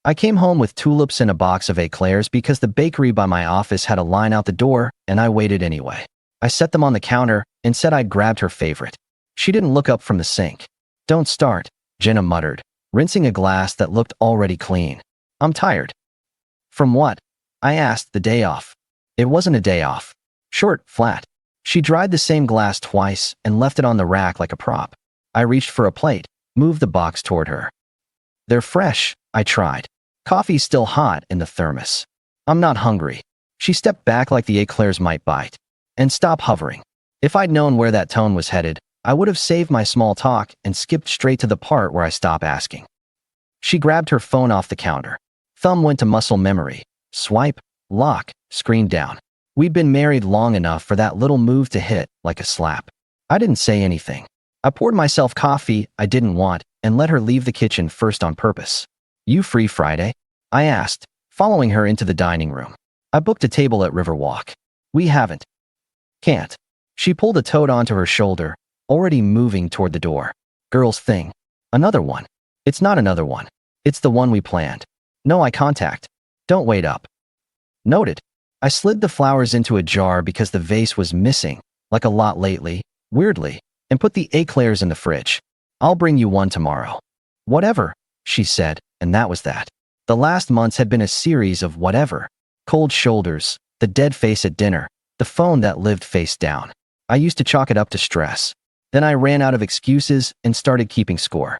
I came home with tulips and a box of eclairs because the bakery by my office had a line out the door, and I waited anyway. I set them on the counter and said I'd grabbed her favorite. She didn't look up from the sink. "Don't start," Jenna muttered, rinsing a glass that looked already clean. "I'm tired." "From what?" I asked. "The day off." It wasn't a day off. Short, flat. She dried the same glass twice and left it on the rack like a prop. I reached for a plate, moved the box toward her. "They're fresh," I tried. "Coffee's still hot in the thermos." "I'm not hungry." She stepped back like the eclairs might bite. "And stop hovering." If I'd known where that tone was headed, I would have saved my small talk and skipped straight to the part where I stop asking. She grabbed her phone off the counter. Thumb went to muscle memory. Swipe, lock, screen down. We'd been married long enough for that little move to hit like a slap. I didn't say anything. I poured myself coffee I didn't want and let her leave the kitchen first on purpose. "You free Friday?" I asked, following her into the dining room. "I booked a table at Riverwalk." "We haven't." "Can't." She pulled a toad onto her shoulder, already moving toward the door. "Girl's thing." "Another one." "It's not another one. It's the one we planned." No eye contact. "Don't wait up." "Noted." I slid the flowers into a jar because the vase was missing, like a lot lately, weirdly, and put the eclairs in the fridge. "I'll bring you one tomorrow." "Whatever," she said, and that was that. The last months had been a series of whatever. Cold shoulders, the dead face at dinner, the phone that lived face down. I used to chalk it up to stress. Then I ran out of excuses and started keeping score.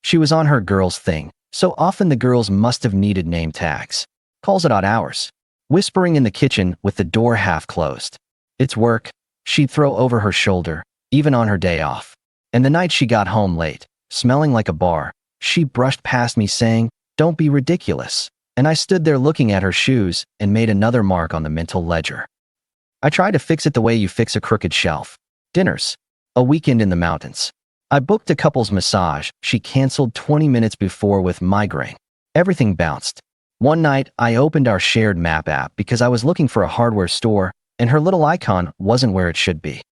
She was on her girl's thing, so often the girls must have needed name tags. Calls at odd hours. Whispering in the kitchen with the door half closed. "It's work," she'd throw over her shoulder, even on her day off. And the night she got home late, smelling like a bar, she brushed past me saying, "Don't be ridiculous." And I stood there looking at her shoes and made another mark on the mental ledger. I tried to fix it the way you fix a crooked shelf. Dinners. A weekend in the mountains. I booked a couple's massage she canceled 20 minutes before with migraine. Everything bounced. One night, I opened our shared map app because I was looking for a hardware store, and her little icon wasn't where it should be.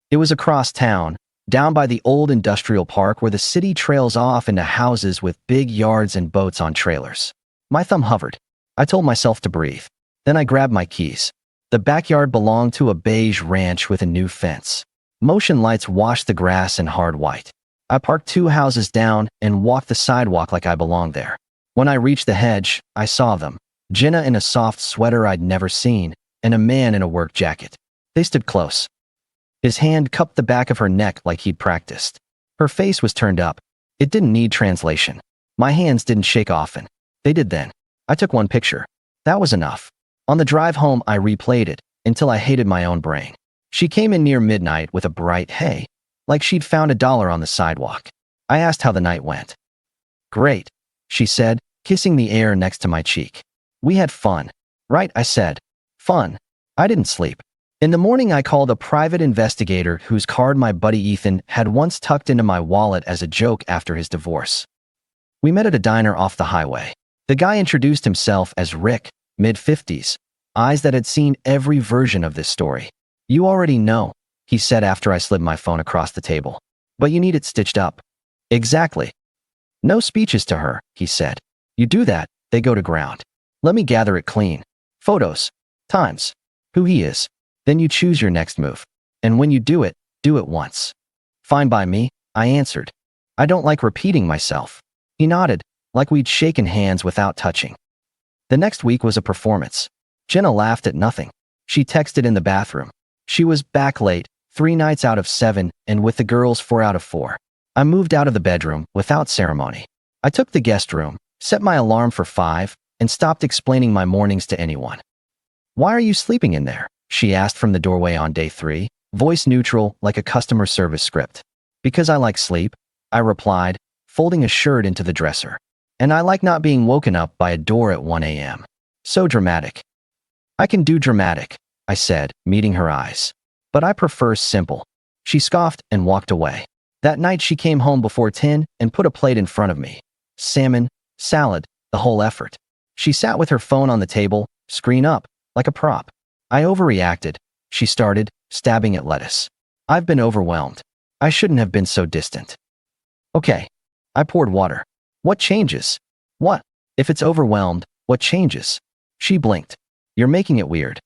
It was across town, down by the old industrial park where the city trails off into houses with big yards and boats on trailers. My thumb hovered. I told myself to breathe. Then I grabbed my keys. The backyard belonged to a beige ranch with a new fence. Motion lights washed the grass in hard white. I parked 2 houses down and walked the sidewalk like I belonged there. When I reached the hedge, I saw them. Jenna in a soft sweater I'd never seen, and a man in a work jacket. They stood close. His hand cupped the back of her neck like he'd practiced. Her face was turned up. It didn't need translation. My hands didn't shake often. They did then. I took one picture. That was enough. On the drive home, I replayed it until I hated my own brain. She came in near midnight with a bright hey, like she'd found $1 on the sidewalk. I asked how the night went. "Great," she said, kissing the air next to my cheek. "We had fun." "Right," I said. "Fun." I didn't sleep. In the morning, I called a private investigator whose card my buddy Ethan had once tucked into my wallet as a joke after his divorce. We met at a diner off the highway. The guy introduced himself as Rick, mid-50s, eyes that had seen every version of this story. "You already know," he said after I slid my phone across the table. "But you need it stitched up." "Exactly." "No speeches to her," he said. "You do that, they go to ground. Let me gather it clean. Photos. Times. Who he is. Then you choose your next move. And when you do it once." "Fine by me," I answered. "I don't like repeating myself." He nodded, like we'd shaken hands without touching. The next week was a performance. Jenna laughed at nothing. She texted in the bathroom. She was back late, 3 nights out of 7, and with the girls 4 out of 4. I moved out of the bedroom without ceremony. I took the guest room, set my alarm for 5, and stopped explaining my mornings to anyone. "Why are you sleeping in there?" she asked from the doorway on day 3, voice neutral like a customer service script. "Because I like sleep," I replied, folding a shirt into the dresser. "And I like not being woken up by a door at 1 a.m. So dramatic." "I can do dramatic," I said, meeting her eyes. "But I prefer simple." She scoffed and walked away. That night she came home before 10 and put a plate in front of me. Salmon, salad, the whole effort. She sat with her phone on the table, screen up, like a prop. "I overreacted," she started, stabbing at lettuce. "I've been overwhelmed. I shouldn't have been so distant." "Okay." I poured water. "What changes?" "What?" If it's overwhelmed, what changes? She blinked. You're making it weird.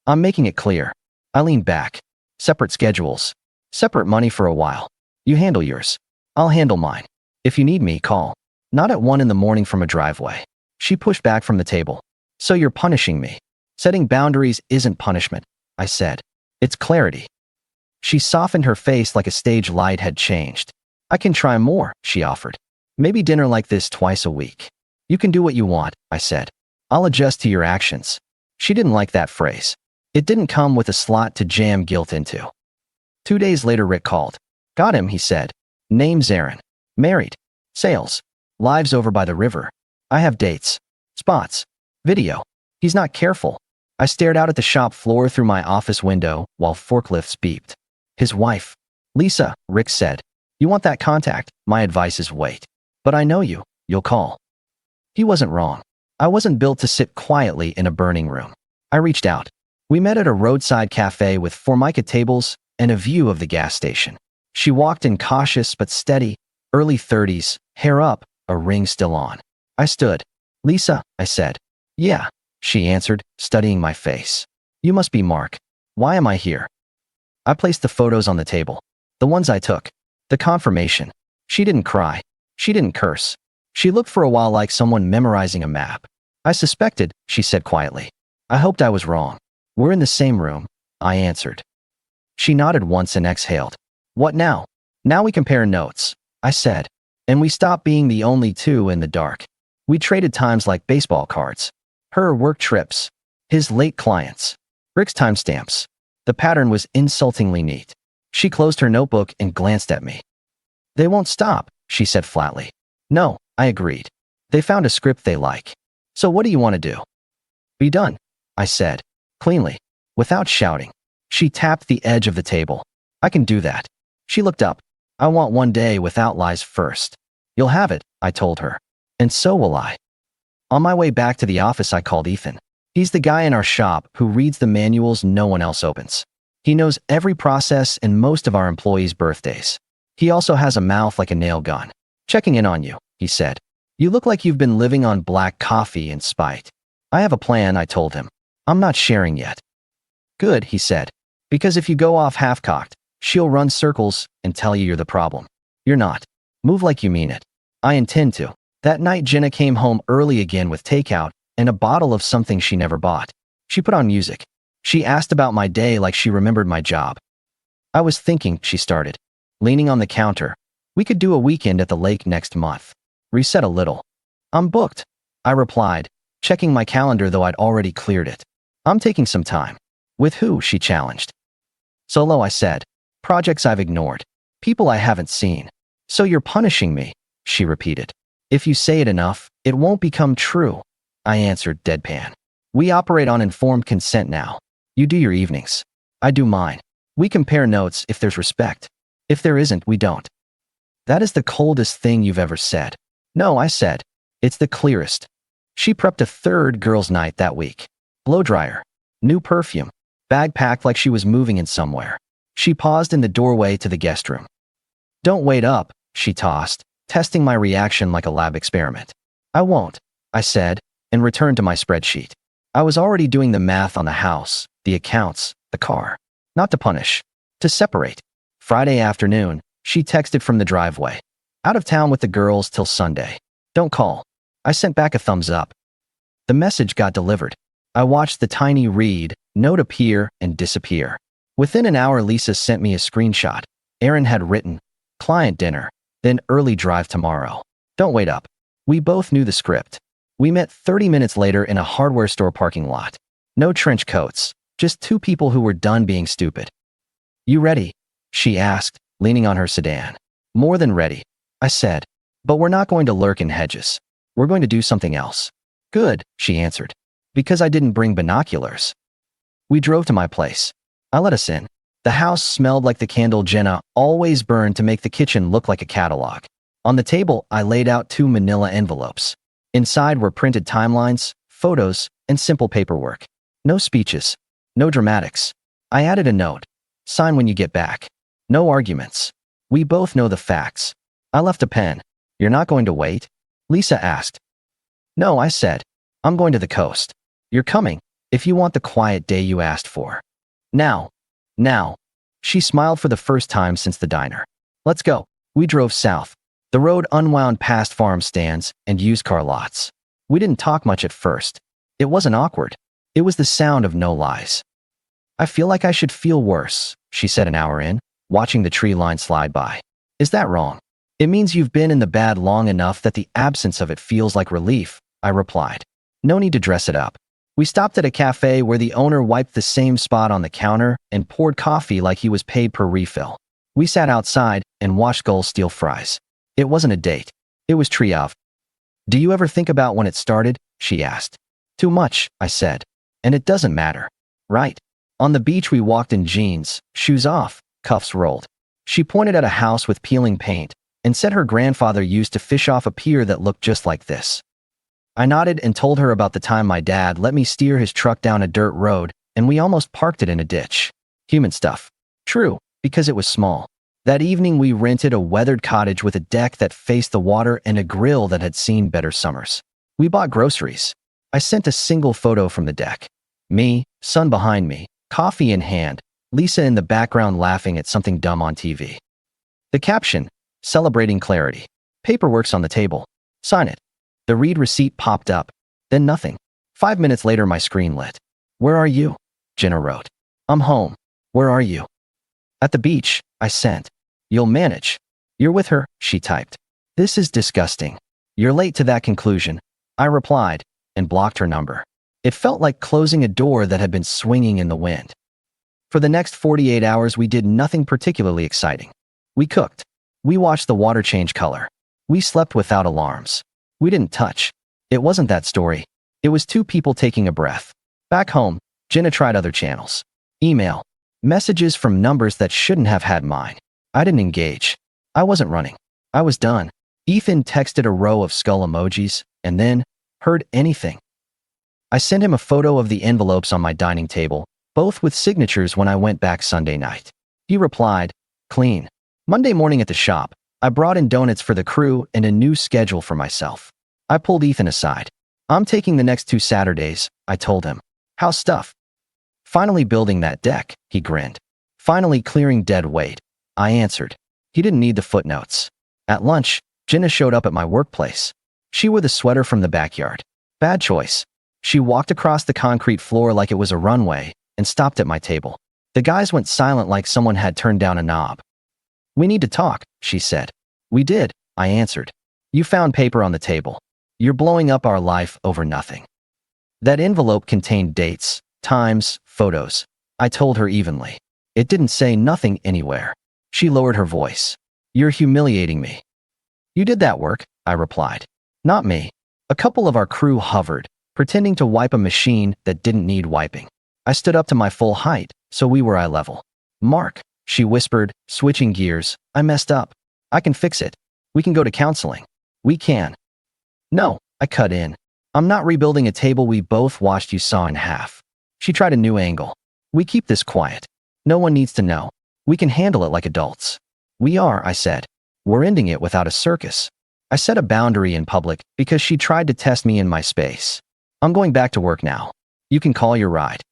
I'm making it clear. I leaned back. Separate schedules. Separate money for a while. You handle yours. I'll handle mine. If you need me, call. Not at 1 in the morning from a driveway. She pushed back from the table. So you're punishing me. Setting boundaries isn't punishment, I said. It's clarity. She softened her face like a stage light had changed. I can try more, she offered. Maybe dinner like this twice a week. You can do what you want, I said. I'll adjust to your actions. She didn't like that phrase. It didn't come with a slot to jam guilt into. 2 days later, Rick called. Got him, he said. Name's Aaron. Married. Sales. Lives over by the river. I have dates. Spots. Video. He's not careful. I stared out at the shop floor through my office window while forklifts beeped. His wife. Lisa, Rick said. You want that contact? My advice is wait. But I know you. You'll call. He wasn't wrong. I wasn't built to sit quietly in a burning room. I reached out. We met at a roadside cafe with formica tables and a view of the gas station. She walked in cautious but steady, early 30s, hair up, a ring still on. I stood. Lisa, I said. Yeah, she answered, studying my face. You must be Mark. Why am I here? I placed the photos on the table. The ones I took. The confirmation. She didn't cry. She didn't curse. She looked for a while like someone memorizing a map. I suspected, she said quietly. I hoped I was wrong. We're in the same room, I answered. She nodded once and exhaled. What now? Now we compare notes, I said. And we stopped being the only two in the dark. We traded times like baseball cards. Her work trips. His late clients. Rick's timestamps. The pattern was insultingly neat. She closed her notebook and glanced at me. They won't stop, she said flatly. No, I agreed. They found a script they like. So what do you want to do? Be done, I said, cleanly, without shouting. She tapped the edge of the table. I can do that. She looked up. I want one day without lies first. You'll have it, I told her. And so will I. On my way back to the office, I called Ethan. He's the guy in our shop who reads the manuals no one else opens. He knows every process and most of our employees' birthdays. He also has a mouth like a nail gun. Checking in on you, he said. You look like you've been living on black coffee and spite. I have a plan, I told him. I'm not sharing yet. Good, he said. Because if you go off half-cocked, she'll run circles and tell you you're the problem. You're not. Move like you mean it. I intend to. That night, Jenna came home early again with takeout and a bottle of something she never bought. She put on music. She asked about my day like she remembered my job. I was thinking, she started, leaning on the counter. We could do a weekend at the lake next month. Reset a little. I'm booked, I replied, checking my calendar though I'd already cleared it. I'm taking some time. With who? She challenged. Solo, I said. Projects I've ignored. People I haven't seen. So you're punishing me, she repeated. If you say it enough, it won't become true, I answered deadpan. We operate on informed consent now. You do your evenings. I do mine. We compare notes if there's respect. If there isn't, we don't. That is the coldest thing you've ever said. No, I said. It's the clearest. She prepped a third girls' night that week. Blow dryer. New perfume. Bag packed like she was moving in somewhere. She paused in the doorway to the guest room. Don't wait up, she tossed, testing my reaction like a lab experiment. I won't, I said, and returned to my spreadsheet. I was already doing the math on the house, the accounts, the car. Not to punish. To separate. Friday afternoon, she texted from the driveway. Out of town with the girls till Sunday. Don't call. I sent back a thumbs up. The message got delivered. I watched the tiny read, note appear and disappear. Within an hour, Lisa sent me a screenshot. Aaron had written, client dinner, then early drive tomorrow. Don't wait up. We both knew the script. We met 30 minutes later in a hardware store parking lot. No trench coats, just two people who were done being stupid. You ready? She asked, leaning on her sedan. More than ready, I said. But we're not going to lurk in hedges. We're going to do something else. Good, she answered. Because I didn't bring binoculars. We drove to my place. I let us in. The house smelled like the candle Jenna always burned to make the kitchen look like a catalog. On the table, I laid out 2 manila envelopes. Inside were printed timelines, photos, and simple paperwork. No speeches. No dramatics. I added a note. Sign when you get back. No arguments. We both know the facts. I left a pen. You're not going to wait? Lisa asked. No, I said. I'm going to the coast. You're coming, if you want the quiet day you asked for. Now. Now. She smiled for the first time since the diner. Let's go. We drove south. The road unwound past farm stands and used car lots. We didn't talk much at first. It wasn't awkward. It was the sound of no lies. I feel like I should feel worse, she said an hour in, watching the tree line slide by. Is that wrong? It means you've been in the bad long enough that the absence of it feels like relief, I replied. No need to dress it up. We stopped at a cafe where the owner wiped the same spot on the counter and poured coffee like he was paid per refill. We sat outside and watched gulls steal fries. It wasn't a date. It was triage. Do you ever think about when it started? She asked. Too much, I said. And it doesn't matter. Right? On the beach we walked in jeans, shoes off, cuffs rolled. She pointed at a house with peeling paint and said her grandfather used to fish off a pier that looked just like this. I nodded and told her about the time my dad let me steer his truck down a dirt road and we almost parked it in a ditch. Human stuff. True, because it was small. That evening we rented a weathered cottage with a deck that faced the water and a grill that had seen better summers. We bought groceries. I sent a single photo from the deck. Me, son behind me, coffee in hand, Lisa in the background laughing at something dumb on TV. The caption, celebrating clarity. Paperwork's on the table. Sign it. The read receipt popped up. Then nothing. 5 minutes later my screen lit. Where are you? Jenna wrote. I'm home. Where are you? At the beach, I sent. You'll manage. You're with her, she typed. This is disgusting. You're late to that conclusion, I replied, and blocked her number. It felt like closing a door that had been swinging in the wind. For the next 48 hours we did nothing particularly exciting. We cooked. We watched the water change color. We slept without alarms. We didn't touch. It wasn't that story. It was two people taking a breath. Back home, Jenna tried other channels. Email. Messages from numbers that shouldn't have had mine. I didn't engage. I wasn't running. I was done. Ethan texted a row of skull emojis, and then, heard anything. I sent him a photo of the envelopes on my dining table, both with signatures when I went back Sunday night. He replied, clean. Monday morning at the shop, I brought in donuts for the crew and a new schedule for myself. I pulled Ethan aside. I'm taking the next 2 Saturdays, I told him. How's stuff? Finally building that deck, he grinned. Finally clearing dead weight, I answered. He didn't need the footnotes. At lunch, Jenna showed up at my workplace. She wore the sweater from the backyard. Bad choice. She walked across the concrete floor like it was a runway and stopped at my table. The guys went silent like someone had turned down a knob. We need to talk, she said. We did, I answered. You found paper on the table. You're blowing up our life over nothing. That envelope contained dates, times, photos. I told her evenly. It didn't say nothing anywhere. She lowered her voice. You're humiliating me. You did that work, I replied. Not me. A couple of our crew hovered, pretending to wipe a machine that didn't need wiping. I stood up to my full height, so we were eye level. Mark, she whispered, switching gears, I messed up. I can fix it. We can go to counseling. We can. No, I cut in. I'm not rebuilding a table we both watched you saw in half. She tried a new angle. We keep this quiet. No one needs to know. We can handle it like adults. We are, I said. We're ending it without a circus. I set a boundary in public because she tried to test me in my space. I'm going back to work now. You can call your ride.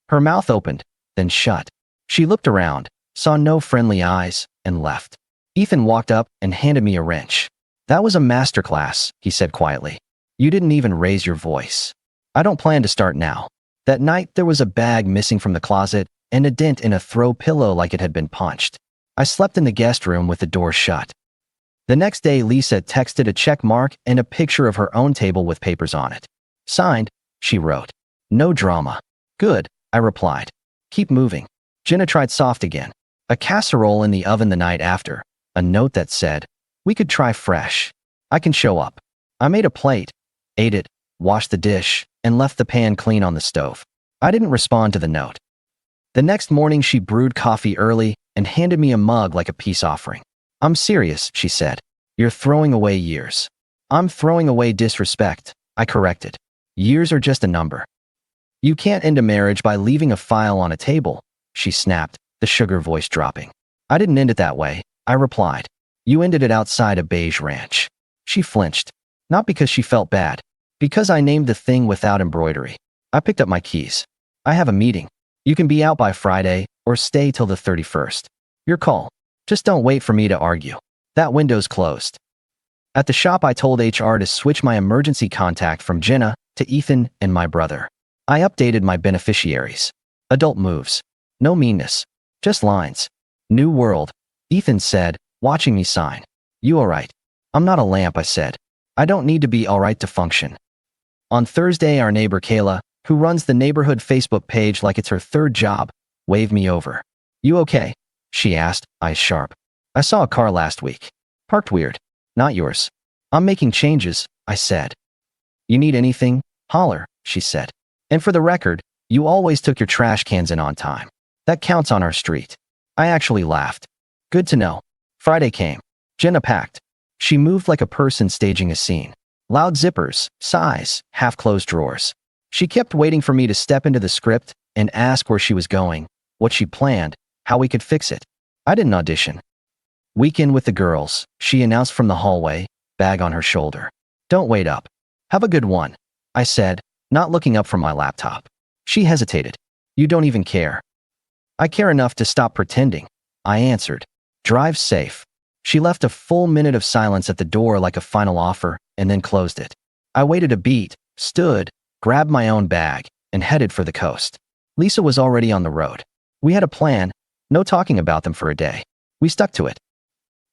Her mouth opened, then shut. She looked around, saw no friendly eyes, and left. Ethan walked up and handed me a wrench. That was a masterclass, he said quietly. You didn't even raise your voice. I don't plan to start now. That night, there was a bag missing from the closet and a dent in a throw pillow like it had been punched. I slept in the guest room with the door shut. The next day, Lisa texted a check mark and a picture of her own table with papers on it. Signed, she wrote. No drama. Good, I replied. Keep moving. Jenna tried soft again. A casserole in the oven the night after. A note that said, we could try fresh. I can show up. I made a plate, ate it, washed the dish, and left the pan clean on the stove. I didn't respond to the note. The next morning she brewed coffee early and handed me a mug like a peace offering. I'm serious, she said. You're throwing away years. I'm throwing away disrespect, I corrected. Years are just a number. You can't end a marriage by leaving a file on a table, she snapped, the sugar voice dropping. I didn't end it that way, I replied. You ended it outside a beige ranch. She flinched. Not because she felt bad, Because I named the thing without embroidery. I picked up my keys. I have a meeting. You can be out by Friday or stay till the 31st. Your call. Just don't wait for me to argue. That window's closed. At the shop, I told HR to switch my emergency contact from Jenna to Ethan and my brother. I updated my beneficiaries. Adult moves. No meanness. Just lines. New world. Ethan said, watching me sign. You alright? I'm not a lamp, I said. I don't need to be alright to function. On Thursday, our neighbor Kayla, who runs the neighborhood Facebook page like it's her third job, waved me over. You okay? She asked, eyes sharp. I saw a car last week. Parked weird. Not yours. I'm making changes, I said. You need anything? Holler, she said. And for the record, you always took your trash cans in on time. That counts on our street. I actually laughed. Good to know. Friday came. Jenna packed. She moved like a person staging a scene. Loud zippers, sighs, half-closed drawers. She kept waiting for me to step into the script and ask where she was going, what she planned, how we could fix it. I didn't audition. Weekend with the girls, she announced from the hallway, bag on her shoulder. Don't wait up. Have a good one, I said, not looking up from my laptop. She hesitated. You don't even care. I care enough to stop pretending, I answered. Drive safe. She left a full minute of silence at the door like a final offer, and then closed it. I waited a beat, stood, grabbed my own bag, and headed for the coast. Lisa was already on the road. We had a plan, no talking about them for a day. We stuck to it.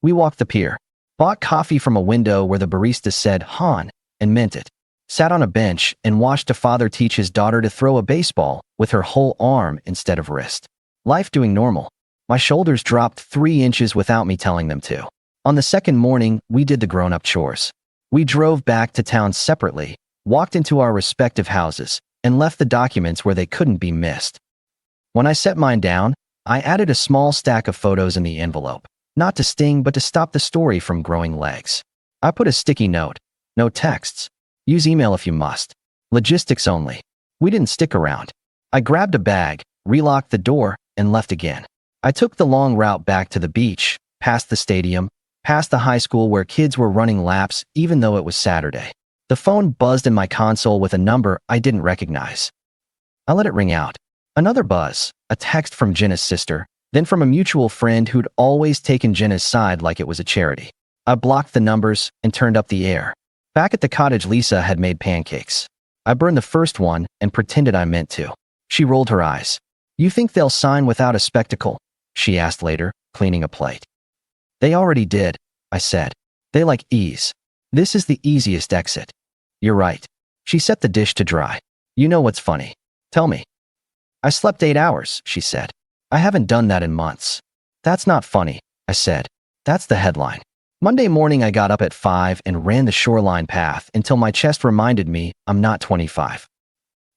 We walked the pier, bought coffee from a window where the barista said Han and meant it, sat on a bench and watched a father teach his daughter to throw a baseball with her whole arm instead of wrist. Life doing normal. My shoulders dropped 3 inches without me telling them to. On the second morning, we did the grown-up chores. We drove back to town separately, walked into our respective houses, and left the documents where they couldn't be missed. When I set mine down, I added a small stack of photos in the envelope, not to sting but to stop the story from growing legs. I put a sticky note. No texts. Use email if you must. Logistics only. We didn't stick around. I grabbed a bag, relocked the door, and left again. I took the long route back to the beach, past the stadium, past the high school where kids were running laps even though it was Saturday. The phone buzzed in my console with a number I didn't recognize. I let it ring out. Another buzz, a text from Jenna's sister, then from a mutual friend who'd always taken Jenna's side like it was a charity. I blocked the numbers and turned up the air. Back at the cottage, Lisa had made pancakes. I burned the first one and pretended I meant to. She rolled her eyes. You think they'll sign without a spectacle? She asked later, cleaning a plate. They already did, I said. They like ease. This is the easiest exit. You're right. She set the dish to dry. You know what's funny? Tell me. I slept 8 hours, she said. I haven't done that in months. That's not funny, I said. That's the headline. Monday morning I got up at 5 and ran the shoreline path until my chest reminded me I'm not 25.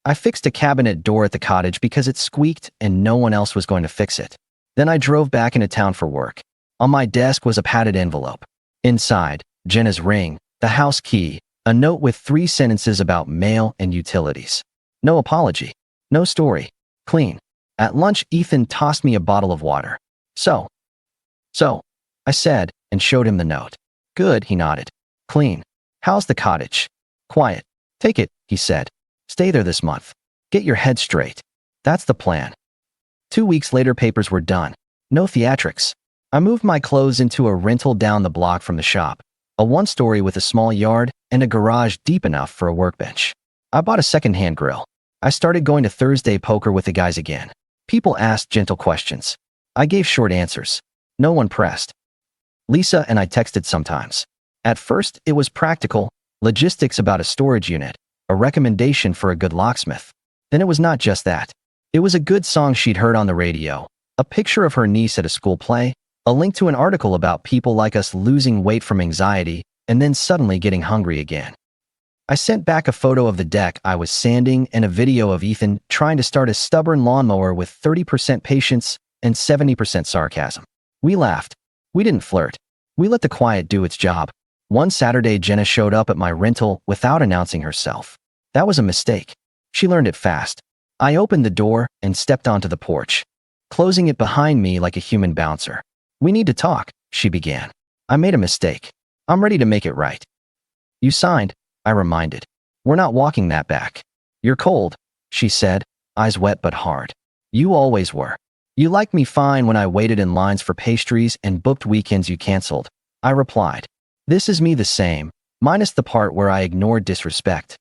I fixed a cabinet door at the cottage because it squeaked and no one else was going to fix it. Then I drove back into town for work. On my desk was a padded envelope. Inside, Jenna's ring, the house key, a note with 3 sentences about mail and utilities. No apology. No story. Clean. At lunch, Ethan tossed me a bottle of water. So, I said, and showed him the note. Good, he nodded. Clean. How's the cottage? Quiet. Take it, he said. Stay there this month. Get your head straight. That's the plan. 2 weeks later, papers were done. No theatrics. I moved my clothes into a rental down the block from the shop, a 1-story with a small yard and a garage deep enough for a workbench. I bought a second-hand grill. I started going to Thursday poker with the guys again. People asked gentle questions. I gave short answers. No one pressed. Lisa and I texted sometimes. At first, it was practical, logistics about a storage unit, a recommendation for a good locksmith. Then it was not just that. It was a good song she'd heard on the radio, a picture of her niece at a school play, a link to an article about people like us losing weight from anxiety and then suddenly getting hungry again. I sent back a photo of the deck I was sanding and a video of Ethan trying to start a stubborn lawnmower with 30% patience and 70% sarcasm. We laughed. We didn't flirt. We let the quiet do its job. One Saturday, Jenna showed up at my rental without announcing herself. That was a mistake. She learned it fast. I opened the door and stepped onto the porch, closing it behind me like a human bouncer. We need to talk, she began. I made a mistake. I'm ready to make it right. You signed, I reminded. We're not walking that back. You're cold, she said, eyes wet but hard. You always were. You liked me fine when I waited in lines for pastries and booked weekends you canceled, I replied. This is me the same, minus the part where I ignored disrespect.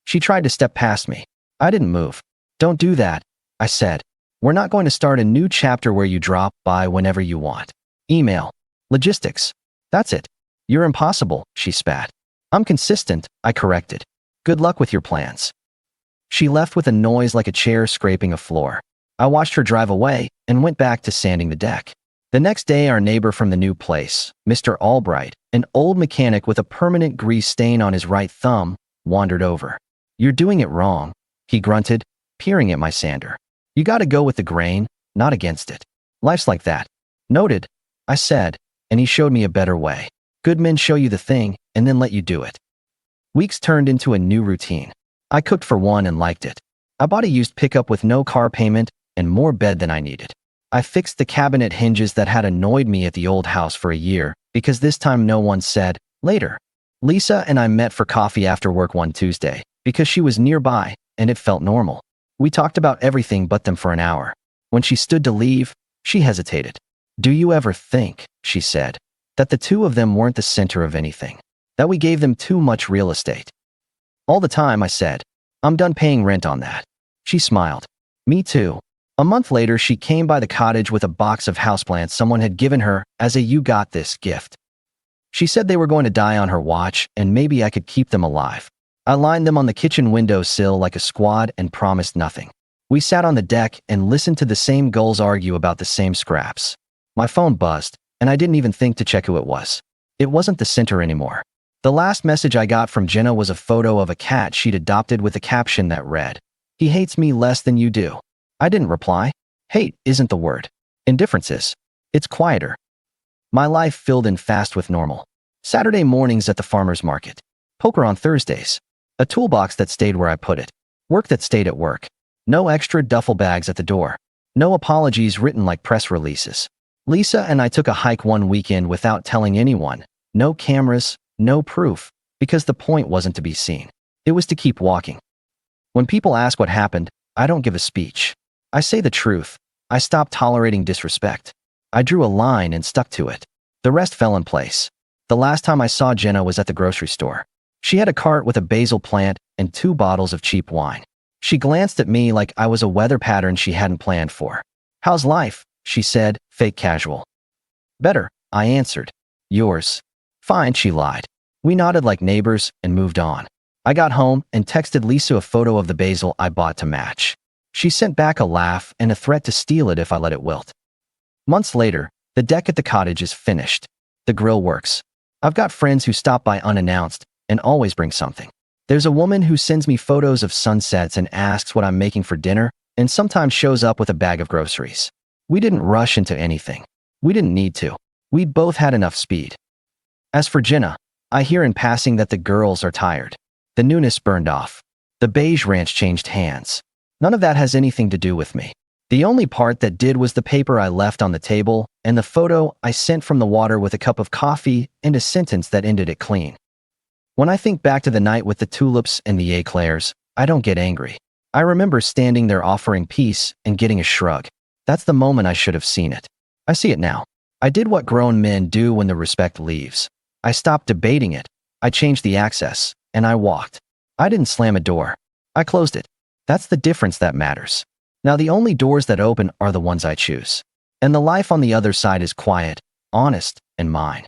She tried to step past me. I didn't move. Don't do that, I said. We're not going to start a new chapter where you drop by whenever you want. Email. Logistics. That's it. You're impossible, she spat. I'm consistent, I corrected. Good luck with your plans. She left with a noise like a chair scraping a floor. I watched her drive away and went back to sanding the deck. The next day, our neighbor from the new place, Mr. Albright, an old mechanic with a permanent grease stain on his right thumb, wandered over. You're doing it wrong, he grunted, peering at my sander. You gotta go with the grain, not against it. Life's like that. Noted, I said, and he showed me a better way. Good men show you the thing and then let you do it. Weeks turned into a new routine. I cooked for one and liked it. I bought a used pickup with no car payment and more bed than I needed. I fixed the cabinet hinges that had annoyed me at the old house for a year because this time no one said, later. Lisa and I met for coffee after work one Tuesday because she was nearby and it felt normal. We talked about everything but them for an hour. When she stood to leave, she hesitated. Do you ever think, she said, that the two of them weren't the center of anything? That we gave them too much real estate? All the time, I said. I'm done paying rent on that. She smiled. Me too. A month later, she came by the cottage with a box of houseplants someone had given her as a "you got this" gift. She said they were going to die on her watch and maybe I could keep them alive. I lined them on the kitchen windowsill like a squad and promised nothing. We sat on the deck and listened to the same gulls argue about the same scraps. My phone buzzed, and I didn't even think to check who it was. It wasn't the center anymore. The last message I got from Jenna was a photo of a cat she'd adopted with a caption that read, "He hates me less than you do." I didn't reply. Hate isn't the word. Indifference is. It's quieter. My life filled in fast with normal. Saturday mornings at the farmer's market. Poker on Thursdays. A toolbox that stayed where I put it. Work that stayed at work. No extra duffel bags at the door. No apologies written like press releases. Lisa and I took a hike one weekend without telling anyone. No cameras, no proof, because the point wasn't to be seen. It was to keep walking. When people ask what happened, I don't give a speech. I say the truth. I stopped tolerating disrespect. I drew a line and stuck to it. The rest fell in place. The last time I saw Jenna was at the grocery store. She had a cart with a basil plant and 2 bottles of cheap wine. She glanced at me like I was a weather pattern she hadn't planned for. How's life? She said, fake casual. Better, I answered. Yours? Fine, she lied. We nodded like neighbors and moved on. I got home and texted Lisa a photo of the basil I bought to match. She sent back a laugh and a threat to steal it if I let it wilt. Months later, the deck at the cottage is finished. The grill works. I've got friends who stop by unannounced and always bring something. There's a woman who sends me photos of sunsets and asks what I'm making for dinner and sometimes shows up with a bag of groceries. We didn't rush into anything. We didn't need to. We'd both had enough speed. As for Jenna, I hear in passing that the girls are tired. The newness burned off. The beige ranch changed hands. None of that has anything to do with me. The only part that did was the paper I left on the table and the photo I sent from the water with a cup of coffee and a sentence that ended it clean. When I think back to the night with the tulips and the eclairs, I don't get angry. I remember standing there offering peace and getting a shrug. That's the moment I should have seen it. I see it now. I did what grown men do when the respect leaves. I stopped debating it. I changed the access, and I walked. I didn't slam a door. I closed it. That's the difference that matters. Now the only doors that open are the ones I choose. And the life on the other side is quiet, honest, and mine.